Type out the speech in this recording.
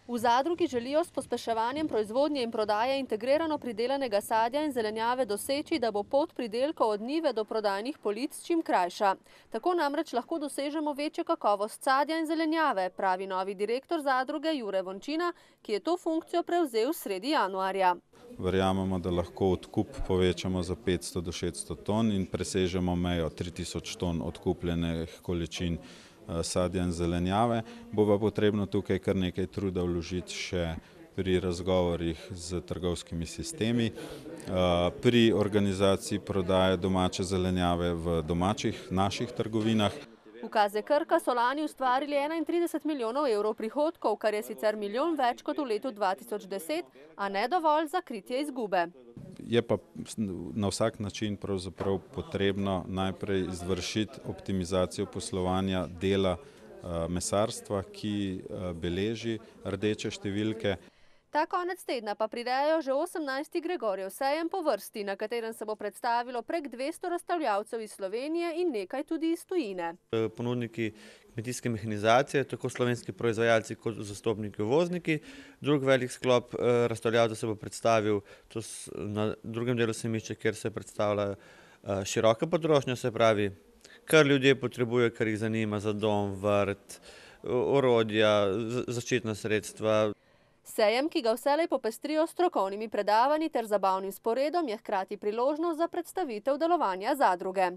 V zadrugi želijo s pospeševanjem proizvodnje in prodaje integrirano pridelanega sadja in zelenjave doseči, da bo pot pridelkov od njive do prodajnih polic čim krajša. Tako namreč lahko dosežemo večjo kakovost sadja in zelenjave, pravi novi direktor zadruge Jure Vončina, ki je to funkcijo prevzel sredi januarja. Verjamemo, da lahko odkup povečamo za 500 do 600 ton in presežemo mejo 3000 ton odkupljenih količin sadja in zelenjave. Bo pa potrebno tukaj kar nekaj truda vložiti še pri razgovorih z trgovskimi sistemi, pri organizaciji prodaje domače zelenjave v domačih naših trgovinah. V KZ Krka so lani ustvarili 31 milijonov evrov prihodkov, kar je sicer milijon več kot v letu 2010, a ne dovolj za kritje izgube. Je pa na vsak način pravzaprav potrebno najprej izvršiti optimizacijo poslovanja dela mesarstva, ki beleži rdeče številke. Ta konec tedna pa prirejajo že 18. Gregorjev sejem po vrsti, na katerem se bo predstavilo prek 200 razstavljavcev iz Slovenije in nekaj tudi iz tujine. Ponudniki kmetijske mehanizacije, tako slovenski proizvajalci kot zastopniki uvozniki. Drug velik sklop razstavljavcev se bo predstavil na drugem delu sejmišča, kjer se predstavlja široka potrošnja, se pravi, kar ljudje potrebujejo, kar jih zanima za dom, vrt, orodja, zaščitna sredstva. Sejem, ki ga vselej popestrijo strokovnimi predavanji ter zabavnim sporedom, je hkrati priložnost za predstavitev delovanja zadruge.